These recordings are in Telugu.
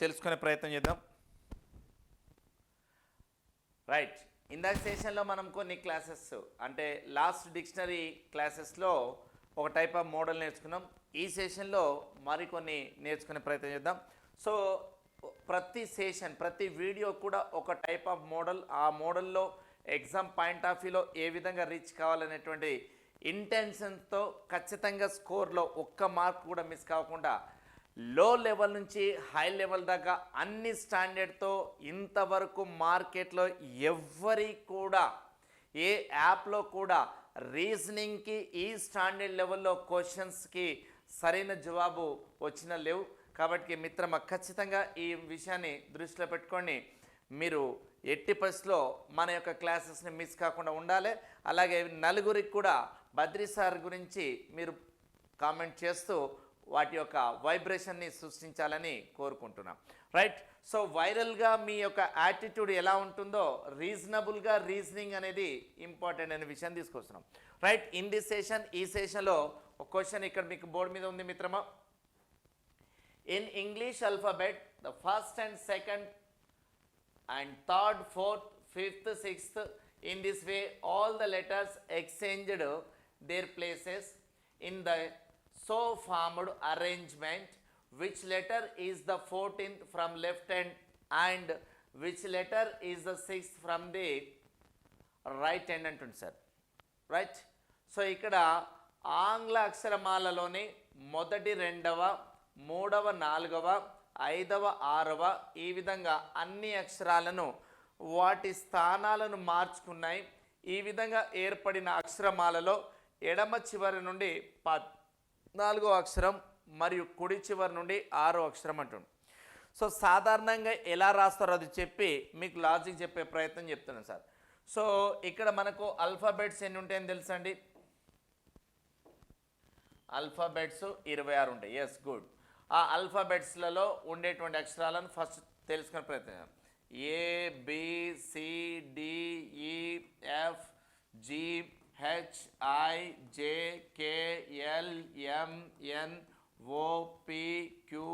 తెలుసుకునే ప్రయత్నం చేద్దాం. రైట్, ఇందాక సెషన్లో మనం కొన్ని క్లాసెస్ అంటే లాస్ట్ డిక్షనరీ క్లాసెస్లో ఒక టైప్ ఆఫ్ మోడల్ నేర్చుకున్నాం. ఈ సెషన్లో మరికొన్ని నేర్చుకునే ప్రయత్నం చేద్దాం. సో ప్రతి సెషన్ ప్రతి వీడియో కూడా ఒక టైప్ ఆఫ్ మోడల్, ఆ మోడల్లో ఎగ్జామ్ పాయింట్ ఆఫ్ వ్యూలో ఏ విధంగా రీచ్ కావాలనేటువంటి ఇంటెన్షన్తో ఖచ్చితంగా స్కోర్లో ఒక్క మార్క్ కూడా మిస్ కాకుండా లో లెవెల్ నుంచి హై లెవెల్ దాకా అన్ని స్టాండర్డ్తో ఇంతవరకు మార్కెట్లో ఎవ్వరి కూడా ఏ యాప్లో కూడా రీజనింగ్కి ఈ స్టాండర్డ్ లెవెల్లో క్వశ్చన్స్కి సరైన జవాబు వచ్చిన లేవు. కాబట్టి మిత్రమా ఖచ్చితంగా ఈ విషయాన్ని దృష్టిలో పెట్టుకొని మీరు ఎట్టి పరిస్థితిలో మన యొక్క క్లాసెస్ని మిస్ కాకుండా ఉండాలి. అలాగే నలుగురికి కూడా బద్రీ సార్ గురించి మీరు కామెంట్ చేస్తూ వాటి యొక్క వైబ్రేషన్ని సృష్టించాలని కోరుకుంటున్నాం. రైట్, సో వైరల్గా మీ యొక్క యాటిట్యూడ్ ఎలా ఉంటుందో రీజనబుల్గా రీజనింగ్ అనేది ఇంపార్టెంట్ అనే విషయాన్ని తీసుకొస్తున్నాం. రైట్, ఇన్ దిస్ సెషన్ ఈ సెషన్లో ఒక క్వశ్చన్ ఇక్కడ మీకు బోర్డు మీద ఉంది మిత్రమా. In English alphabet the first and second and third, fourth, fifth, sixth, in this way all the letters exchanged their places in the so formed arrangement. Which letter is the 14th from left hand and which letter is the 6th from the right hand అంటుంది సార్. రైట్, సో ఇక్కడ ఆంగ్ల అక్షరమాలలోని మొదటి, రెండవ, మూడవ, నాలుగవ, ఐదవ, ఆరవ ఈ విధంగా అన్ని అక్షరాలను వాటి స్థానాలను మార్చుకున్నాయి. ఈ విధంగా ఏర్పడిన అక్షరమాలలో ఎడమ చివరి నుండి 14వ అక్షరం మరియు కుడి చివరి నుండి 6వ అక్షరం అంటుంది. సో సాధారణంగా ఎలా రాస్తారో అది చెప్పి మీకు లాజిక్ చెప్పే ప్రయత్నం చెప్తున్నాను సార్. సో ఇక్కడ మనకు ఆల్ఫాబెట్స్ ఎన్ని ఉంటాయని తెలుసండి? ఆల్ఫాబెట్స్ 26 ఉంటాయి. Yes, good. ఆ ఆల్ఫాబెట్స్లలో ఉండేటువంటి అక్షరాలను ఫస్ట్ తెలుసుకునే ప్రయత్నం. A, B, C, D, E, F, G, H, I, J, K, L, M, N, O, P, Q,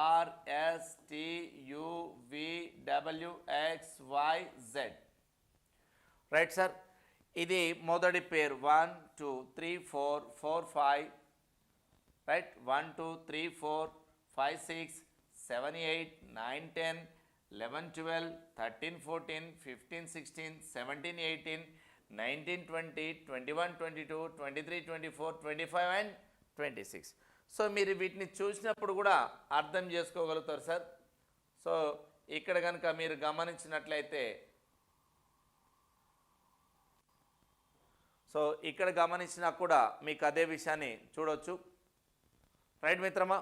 R, S, T, U, V, W, X, Y, Z. Right sir, ఇది మొదటి పేరు 1 2 3 4 4 5. Right, 1 2 3 4 5 6 7 8 9 10 11 12 13 14 15 16 17 18 19 20 21 22 23 24 25 and 26. సో మీరు వీటిని చూసినప్పుడు కూడా అర్థం చేసుకోగలుగుతారు సార్. సో ఇక్కడ కనుక మీరు గమనించినట్లయితే, సో ఇక్కడ గమనించినా కూడా మీకు అదే విషయాన్ని చూడవచ్చు. రైట్ మిత్రమా,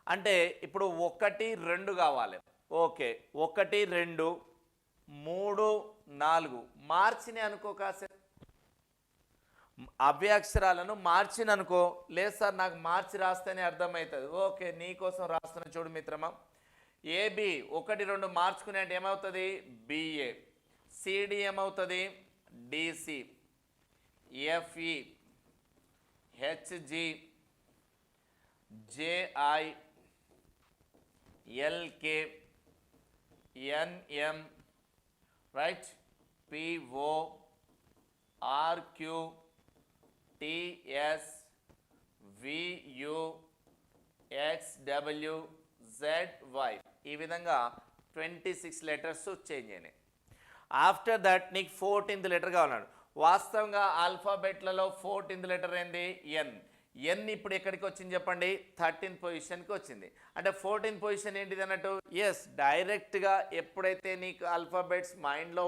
అంటే ఇప్పుడు 1 2 కావాలి. ఓకే, 1 2 3 4 మార్చిని అనుకో, కాసేపు అవ్యక్షరాలను మార్చిని అనుకో. లేదు సార్ నాకు మార్చి రాస్తేనే అర్థమవుతుంది. ఓకే, నీకోసం రాస్తున్నా చూడు మిత్రమా. ఏబి 1 2 మార్చుకునే అంటే ఏమవుతుంది? బిఏ. సిడి ఏమవుతుంది? DC. FE, HG, JI, LK, NM, right, PO, RQ, TS, VU, XW, ZY ఈ విధంగా 26 లెటర్స్ చేంజ్ అయినాయి. ఆఫ్టర్ దట్ నీకు 14th లెటర్ కావాలన్నాడు. వాస్తవంగా ఆల్ఫాబెట్లలో 14th లెటర్ ఏంది? ఎన్. ఎన్ ఇప్పుడు ఎక్కడికి వచ్చింది చెప్పండి? 13th పొజిషన్కి వచ్చింది. అంటే 14th పొజిషన్ ఏంటిది అన్నట్టు? ఎస్, డైరెక్ట్గా ఎప్పుడైతే నీకు ఆల్ఫాబెట్స్ మైండ్లో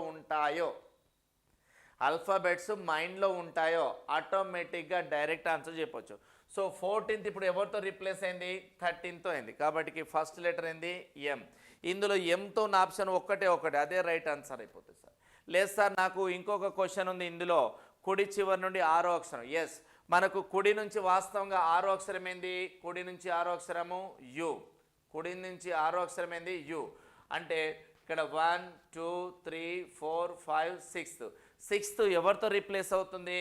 ఉంటాయో ఆటోమేటిక్గా డైరెక్ట్ ఆన్సర్ చెప్పొచ్చు. సో 14th ఇప్పుడు ఎవరితో రీప్లేస్ అయింది? 13తో అయింది. కాబట్టి ఫస్ట్ లెటర్ ఏంది? ఎం. ఇందులో ఎంతో నా ఆప్షన్ ఒకటే, అదే రైట్ ఆన్సర్ అయిపోతుంది సార్. లేదు సార్ నాకు ఇంకొక క్వశ్చన్ ఉంది, ఇందులో కుడి చివరి నుండి 6వ అక్షరం. ఎస్, మనకు కుడి నుంచి వాస్తవంగా 6వ అక్షరం ఏంది? కుడి నుంచి 6వ అక్షరము యు. కుడి నుంచి 6వ అక్షరం ఏంది? యు. అంటే ఇక్కడ 1 2 3 4 5 6th ఎవరితో రీప్లేస్ అవుతుంది?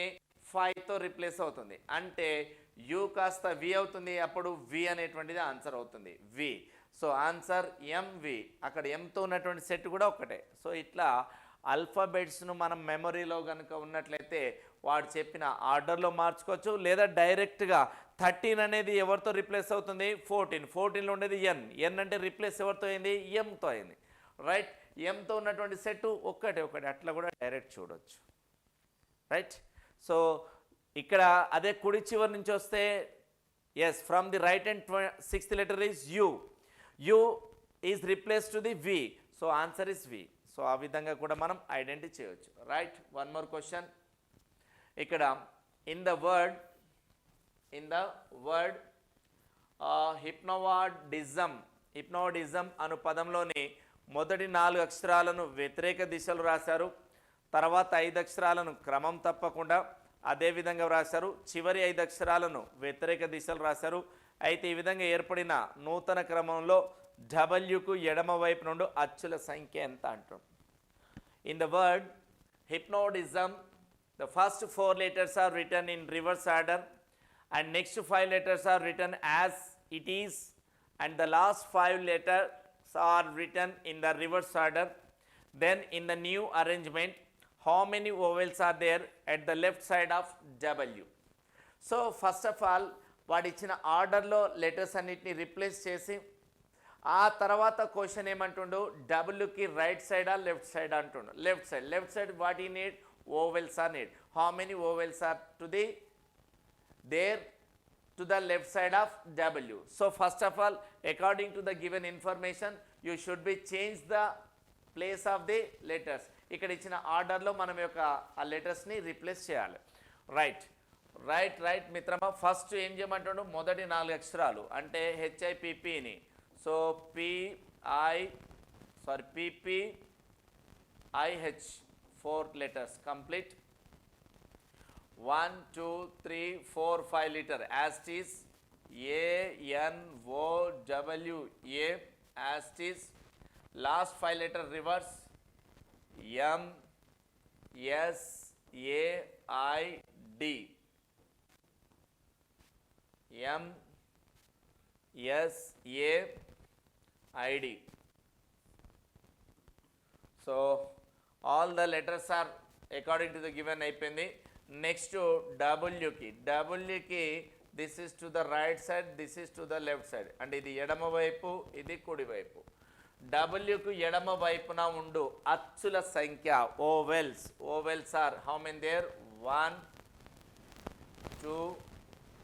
5తో రీప్లేస్ అవుతుంది. అంటే యు కాస్త వి అవుతుంది. అప్పుడు వి అనేటువంటిది ఆన్సర్ అవుతుంది. వి. So answer MV. అక్కడ ఎంతో ఉన్నటువంటి సెట్ కూడా ఒకటే. సో ఇట్లా ఆల్ఫాబెట్స్ను మనం మెమరీలో కనుక ఉన్నట్లయితే వాడు చెప్పిన ఆర్డర్లో మార్చుకోవచ్చు, లేదా డైరెక్ట్గా 13 అనేది ఎవరితో రిప్లేస్ అవుతుంది, 14లో ఉండేది ఎన్ అంటే రిప్లేస్ ఎవరితో అయింది, ఎంతో అయింది. రైట్, ఎంతో ఉన్నటువంటి సెట్ ఒకటి అట్లా కూడా డైరెక్ట్ చూడొచ్చు. రైట్, సో ఇక్కడ అదే కుడి చివరి నుంచి వస్తే S from the right and 6th letter is U is replace to the V. So answer is V. So ఆ విధంగా కూడా మనం ఐడెంటిఫై చేయవచ్చు. Right, one more question. ఇక్కడ ఇన్ ద వర్డ్ హిప్నోటిజం అను పదంలోని మొదటి 4 అక్షరాలను వ్యతిరేక దిశలు రాశారు, తర్వాత 5 అక్షరాలను క్రమం తప్పకుండా అదేవిధంగా రాశారు, చివరి 5 అక్షరాలను వ్యతిరేక దిశలు రాశారు. అయితే ఈ విధంగా ఏర్పడిన నూతన క్రమంలో డబ్ల్యూకు ఎడమ వైపు నుండి అచ్చుల సంఖ్య ఎంత అంటాం. In the word hypnotism, the first 4 letters are written in reverse order and next 5 letters are written as it is and the last 5 letters are written in the reverse order. Then in the new arrangement, how many vowels are there at the left side of W? So first of all వాడు ఇచ్చిన ఆర్డర్లో లెటర్స్ అన్నిటిని రిప్లేస్ చేసి ఆ తర్వాత క్వశ్చన్ ఏమంటుండు, డబ్ల్యూకి రైట్ సైడా లెఫ్ట్ సైడ్ అంటుండు. Left side what we need, vowels are need. How many vowels are to the there to the left side of W. So first of all according to the given information you should be change the place of the letters. ఇక్కడ ఇచ్చిన ఆర్డర్లో మనం యొక్క ఆ లెటర్స్ని రిప్లేస్ చేయాలి. రైట్ మిత్రమా. ఫస్ట్ ఏం చేయమంటాడు, మొదటి 4 అక్షరాలు అంటే హెచ్ఐపిపిని. So PPIH 4 letters complete. 1 2 3 4 5 letter as it is ANOWA as it is. Last 5 letter reverse MSAID. MSAID. So all the letters are according to the given అయిపోయింది. నెక్స్ట్ డబ్ల్యూకి this is to the right side, this is to the left side. అంటే ఇది ఎడమ వైపు, ఇది కుడి వైపు. డబ్ల్యూకు ఎడమ వైపున ఉండు అచ్చుల సంఖ్య vowels are how many there, 1 2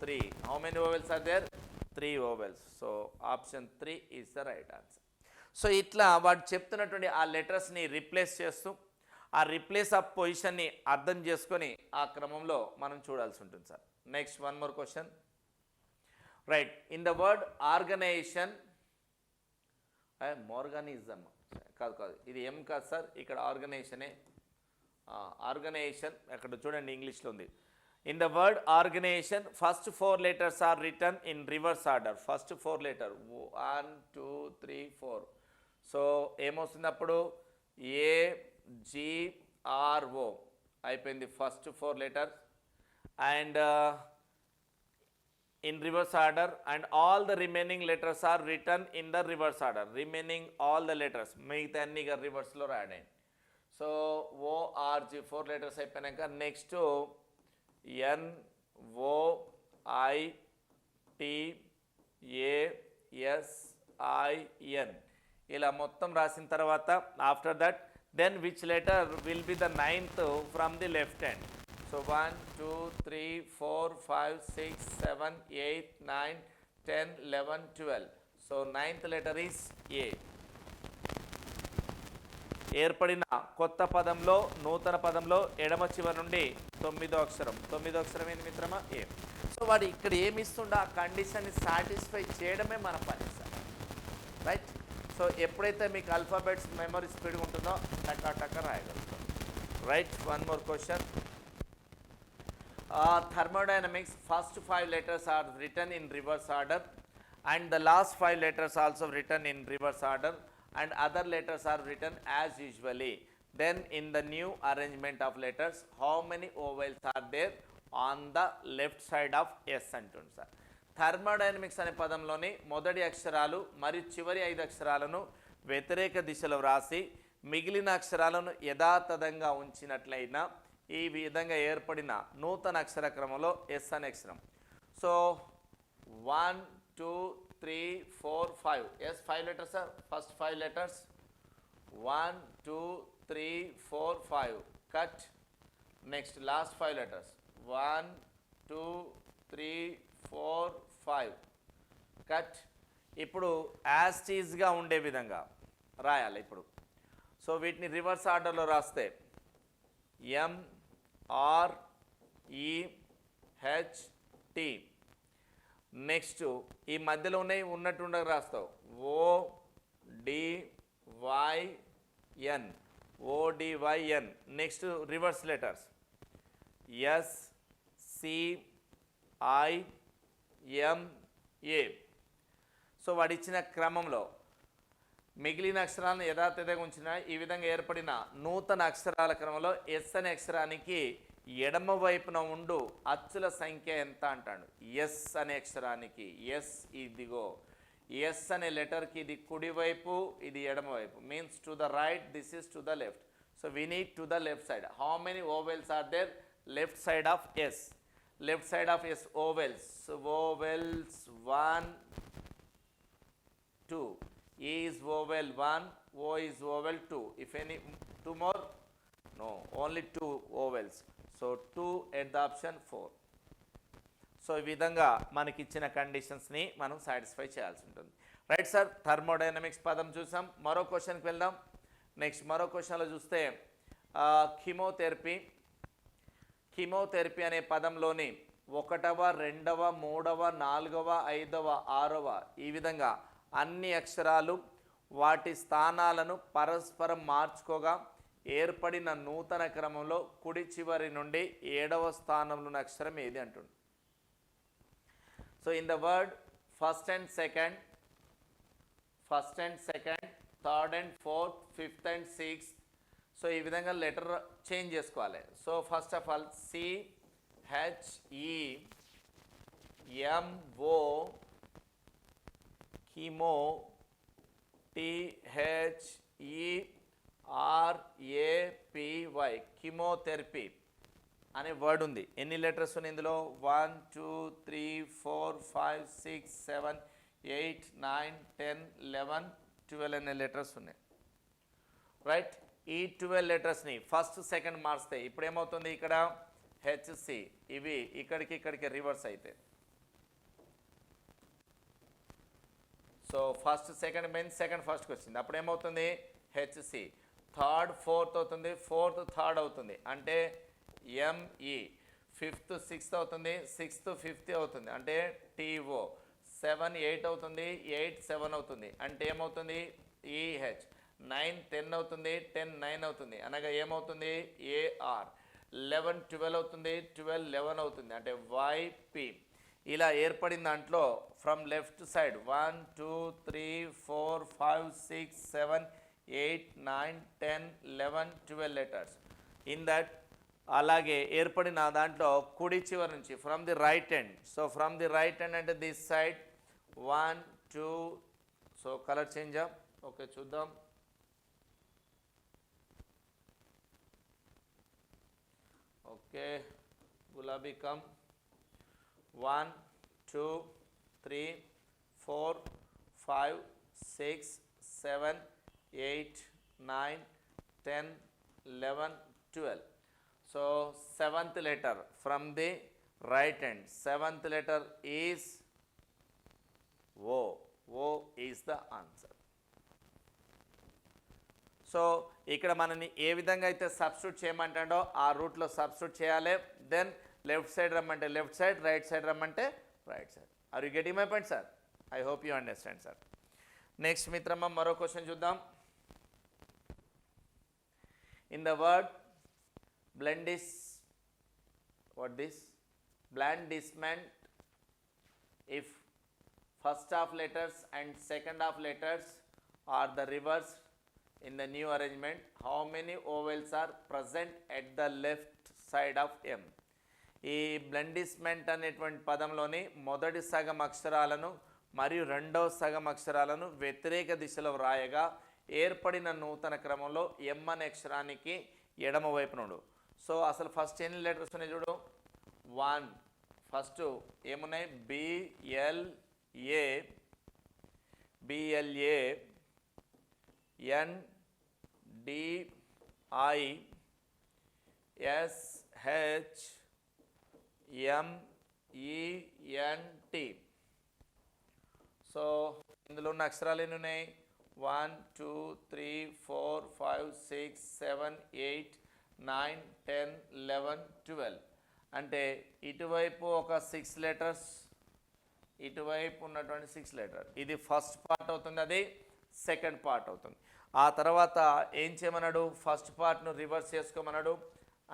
3. How many vowels are there, 3 vowels. So option 3 is the right answer. So ఇట్లా వాడు చెప్తున్నటువంటి ఆ లెటర్స్ని రీప్లేస్ చేస్తూ ఆ రీప్లేస్ ఆఫ్ పొజిషన్ని అర్థం చేసుకొని ఆ క్రమంలో మనం చూడాల్సి ఉంటుంది sir. Next one more question. Right, in the word organization, organism కాదు, ఇది ఏం కాదు సార్, ఇక్కడ ఆర్గనైజేషన్ అక్కడ చూడండి ఇంగ్లీష్లో ఉంది. In the word organization first 4 letters are return in reverse order. First 4 letter 1 2 3 4. So ఏమొస్తుంది అప్పుడు, AGRO అయిపోయింది first 4 letters and in reverse order and all the remaining letters are written in the reverse order. Remaining all the letters మిగతా అన్ని రివర్స్లో రాయండి. సో ORG 4 letters అయిపోయాక నెక్స్ట్ NOITASIN ఇలా మొత్తం రాసిన తర్వాత after that then which letter will be the 9th from the left hand. So 1 2 3 4 5 6 7 8 9 10 11 12. So 9th letter is A. ఏర్పడిన కొత్త పదంలో నూతన పదంలో ఎడమ చివరి నుండి 9వ అక్షరం ఏంటి మిత్రమా, ఏ. సో వాడు ఇక్కడ ఏమి ఇస్తుండో ఆ కండిషన్ని సాటిస్ఫై చేయడమే మన పని సార్. రైట్, సో ఎప్పుడైతే మీకు ఆల్ఫాబెట్స్ మెమరీ స్పీడ్గా ఉంటుందో టక్క రాయగలుగుతాం. Right, one more question. Thermodynamics first 5 letters are written in reverse order and the last 5 letters also written in reverse order and other letters are written as usually. Then in the new arrangement of letters, how many vowels are there on the left side of S అంటుంది సార్. థర్మోడైనమిక్స్ అనే పదంలోని మొదటి అక్షరాలు మరియు చివరి 5 అక్షరాలను వ్యతిరేక దిశలో వ్రాసి మిగిలిన అక్షరాలను యథాతథంగా ఉంచినట్లయినా ఈ విధంగా ఏర్పడిన నూతన అక్షర క్రమంలో ఎస్ అనే అక్షరం. So 1 2 3 4 5 S 5 letters sir. First 5 letters 1 2 3 4 5 cut. Next last 5 letters 1 2 3 4 5 cut. ఇప్పుడు యాస్టీస్గా ఉండే విధంగా రాయాలి ఇప్పుడు. సో వీటిని రివర్స్ ఆర్డర్లో రాస్తే M R E H T. Next ఈ మధ్యలో ఉన్నట్టుండగా రాస్తావు O D Y N, O D Y N. Next reverse letters S C I M A. So వాడిచ్చిన క్రమంలో మిగిలిన అక్షరాలను యథాతథంగా ఉంచిన ఈ విధంగా ఏర్పడిన నూతన అక్షరాల క్రమంలో ఎస్ అనే అక్షరానికి ఎడమ వైపున ఉండు అచ్చుల సంఖ్య ఎంత అంటాడు. ఎస్ అనే అక్షరానికి ఎస్ ఇదిగో ఎస్ అనే లెటర్కి ఇది కుడివైపు, ఇది ఎడమవైపు. Means to the right, this is to the left. So we need to the left side. How many vowels are there? Left side of S. Left side of S vowels. Vowels 1 2. E is vowel 1, O is vowel 2. If any 2 more? No, only 2 vowels. So 2 at the option 4. So ఈ విధంగా మనకి ఇచ్చిన కండిషన్స్ని మనం సాటిస్ఫై చేయాల్సి ఉంటుంది. రైట్ సార్, థర్మోడైనమిక్స్ పదం చూసాం. మరో క్వశ్చన్కి వెళ్దాం. నెక్స్ట్ మరో క్వశ్చన్లో చూస్తే కీమోథెరపీ. కీమోథెరపీ అనే పదంలోని 1వ 2వ 3వ 4వ 5వ 6వ ఈ విధంగా అన్ని అక్షరాలు వాటి స్థానాలను పరస్పరం మార్చుకోగా ఏర్పడిన నూతన క్రమంలో కుడి చివరి నుండి 7వ స్థానంలో ఉన్న అక్షరం ఏది అంటుంది. So in the word first and second, third and fourth, fifth and sixth. So ఈ విధంగా లెటర్ చేంజ్ చేసుకోవాలి. So first of all CHEMO chemo, THERAPY chemotherapy అనే వర్డ్ ఉంది. ఎన్ని లెటర్స్ ఉన్నాయి ఇందులో? 1 2 3 4 5 6 7 8 9 10 11 12 అనే లెటర్స్ ఉన్నాయి. రైట్, ఈ 12 లెటర్స్ని ఫస్ట్ సెకండ్ మార్స్తే ఇప్పుడు ఏమవుతుంది? ఇక్కడ HC ఇవి ఇక్కడికి రివర్స్ అయితే. So first second means second ఫస్ట్కి వచ్చింది. అప్పుడు ఏమవుతుంది? HC. థర్డ్ ఫోర్త్ అవుతుంది, ఫోర్త్ థర్డ్ అవుతుంది అంటే ME. ఫిఫ్త్ సిక్స్త్ అవుతుంది, సిక్స్త్ ఫిఫ్త్ అవుతుంది అంటే TO. 7 8 అవుతుంది, 8 7 అవుతుంది అంటే ఏమవుతుంది? EH. 9 10 అవుతుంది, 10 9 అవుతుంది అనగా ఏమవుతుంది? AR. 11 12 అవుతుంది, 12 11 అవుతుంది అంటే YP. ఇలా ఏర్పడిన దాంట్లో from left side 1 2 3 4 5 6 7 8 9 10 11 12 letters in that. అలాగే ఏర్పడిన దాంట్లో కుడి చివరి నుంచి from the right end. So from the right end అంటే this side 1 2. So colour change up. Okay చూద్దాం. ఓకే గులాబీ కమ్. 1 2 3 4 5 6 7 8 9 10 11 12. So 7th letter from the right hand. 7th letter is O. O is the answer. So ఇక్కడ మనని ఏ విధంగా అయితే సబ్స్టిట్యూట్ చేయమంటాడో ఆ రూట్లో సబ్స్టిట్యూట్ చేయాలి. దెన్ లెఫ్ట్ సైడ్ రమ్మంటే లెఫ్ట్ సైడ్, రైట్ సైడ్ రమ్మంటే right side. Are you getting my point sir? I hope you understand sir. Next మిత్రమ్మ మరో క్వశ్చన్ చూద్దాం. In the word blendis, what this? Blandishment. If first half letters and second half letters are the reverse in the new arrangement, how many vowels are present at the left side of M? ఈ బ్లెండిస్మెంట్ అనేటువంటి పదంలోని మొదటి సగం అక్షరాలను మరియు రెండవ సగం అక్షరాలను వ్యతిరేక దిశలో వ్రాయగా ఏర్పడిన నూతన క్రమంలో ఎం అనే అక్షరానికి ఎడమ వైపునుండు. సో అసలు ఫస్ట్ ఎన్ని లెటర్స్ ఉన్నాయి చూడు. 1 ఫస్ట్ ఏమున్నాయి, బిఎల్ఏ NDISHMENT. సో ఇందులో ఉన్న అక్షరాలు ఎన్ని ఉన్నాయి, 1 2 3 4 5 6 7 8 9 10 11 12. అంటే ఇటువైపు ఒక 6 లెటర్స్, ఇటువైపు ఉన్నటువంటి 6 లెటర్. ఇది ఫస్ట్ పార్ట్ అవుతుంది, అది సెకండ్ పార్ట్ అవుతుంది. ఆ తర్వాత ఏం చేయమన్నాడు, ఫస్ట్ పార్ట్ను రివర్స్ చేసుకోమన్నాడు.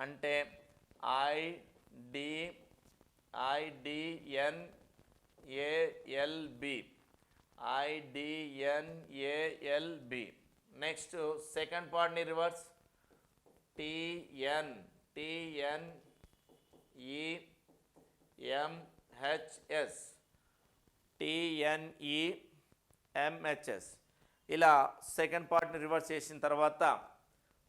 అంటే IDNALB. నెక్స్ట్ సెకండ్ పార్ట్ని రివర్స్ TNEMHS. ఇలా సెకండ్ పార్ట్ని రివర్స్ చేసిన తర్వాత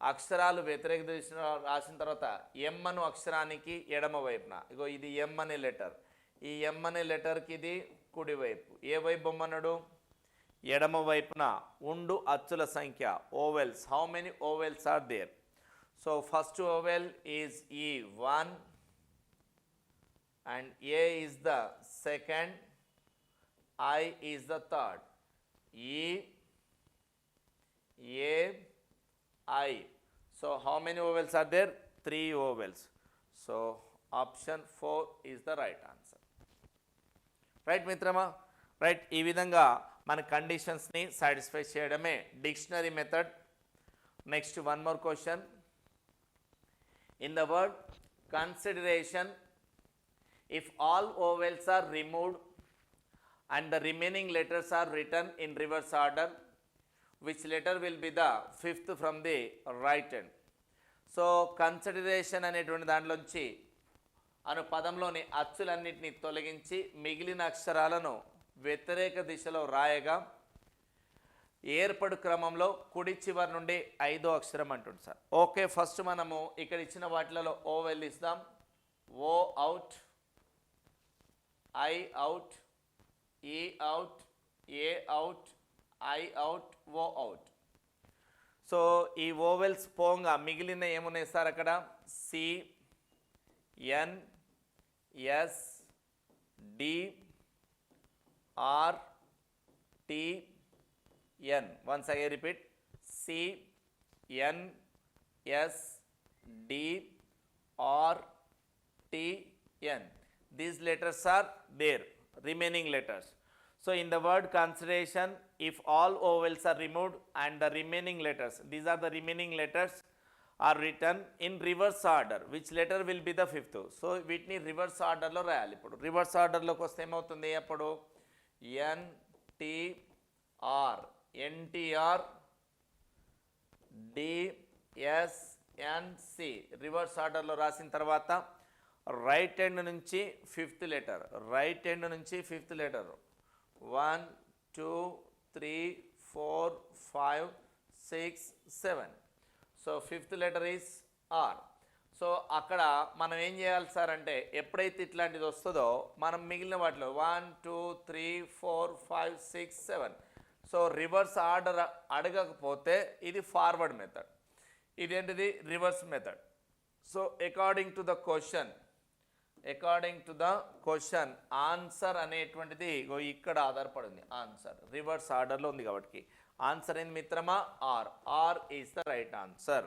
అక్షరాలు వ్యతిరేక దిశలో రాసిన తర్వాత ఎం అను అక్షరానికి ఎడమ వైపున, ఇగో ఇది ఎం అనే లెటర్, ఈ ఎం అనే లెటర్కి ఇది కుడివైపు. ఏ వైపు బొమ్మన్నాడు, ఎడమ వైపున ఉండు అచ్చుల సంఖ్య, vowels. How many vowels are there? So first vowel is E1 and A is the second, I is the third. E, A, I. So how many vowels are there? 3 vowels. So option 4 is the right answer. Right మిత్రమా? రైట్. ఈ విధంగా మన కండిషన్స్ని సాటిస్ఫై చేయడమే dictionary method. Next one more question. In the word consideration, if all vowels are removed and the remaining letters are written in reverse order, which letter will be the fifth from the right hand? So consideration అనేటువంటి దాంట్లోంచి అను పదంలోని అచ్చులన్నింటినీ తొలగించి మిగిలిన అక్షరాలను వ్యతిరేక దిశలో రాయగా ఏర్పడు క్రమంలో కుడి చివరి నుండి 5వ అక్షరం అంటుంది సార్. ఓకే, ఫస్ట్ మనము ఇక్కడ ఇచ్చిన వాటిలలో ఓవెల్ ఇస్తాం. O out, I out, E out, A out, I out, O out. So ఈ ఓవెల్స్ పోంగా మిగిలిన ఏమున్నాయి సార్ అక్కడ? C, N, S, D, R, T, N. Once again repeat. C, N, S, D, R, T, N. These letters are there, remaining letters. So in the word consideration, if all vowels are removed and the remaining letters, these are the remaining letters, are written in reverse order, which letter will be the fifth? So వీటిని రివర్స్ ఆర్డర్లో రాయాలి. ఇప్పుడు రివర్స్ ఆర్డర్లోకి వస్తే ఏమవుతుంది? అప్పుడు NTR, NTR, DSNC రివర్స్ ఆర్డర్లో రాసిన తర్వాత రైట్ హ్యాండ్ నుంచి 5th లెటర్, రైట్ హ్యాండ్ నుంచి 5th letter 1 2 3 4 5 6 7. So 5th letter is R. So అక్కడ మనం ఏం చేయాలి సార్ అంటే ఎప్పుడైతే ఇట్లాంటిది వస్తుందో మనం మిగిలిన వాటిలో 1 2 3 4 5 6 7. సో రివర్స్ ఆర్డర్ అడగకపోతే ఇది ఫార్వర్డ్ మెథడ్, ఇదేంటిది reverse method. So according to the question answer అనేటువంటిది ఇక్కడ ఆధారపడింది. ఆన్సర్ రివర్స్ ఆర్డర్లో ఉంది కాబట్టి ఆన్సర్ ఏంది మిత్రమా? R. R is the right answer.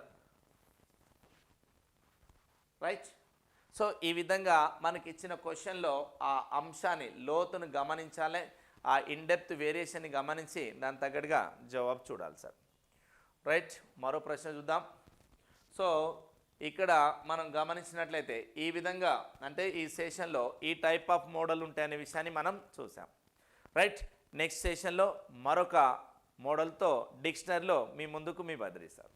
Right. So ఈ విధంగా మనకి ఇచ్చిన క్వశ్చన్లో ఆ అంశాన్ని లోతును గమనించాలి, ఆ ఇన్డెప్త్ వేరియేషన్ని గమనించి దాని తగ్గట్టుగా జవాబు చూడాలి సార్. రైట్. మరో ప్రశ్న చూద్దాం. సో ఇక్కడ మనం గమనించినట్లయితే ఈ విధంగా అంటే ఈ సెషన్లో ఈ టైప్ ఆఫ్ మోడల్ ఉంటాయనే విషయాన్ని మనం చూసాం. రైట్. నెక్స్ట్ సెషన్లో మరొక మోడల్తో డిక్షనరీలో మీ ముందుకు మీ బదిలీ సార్.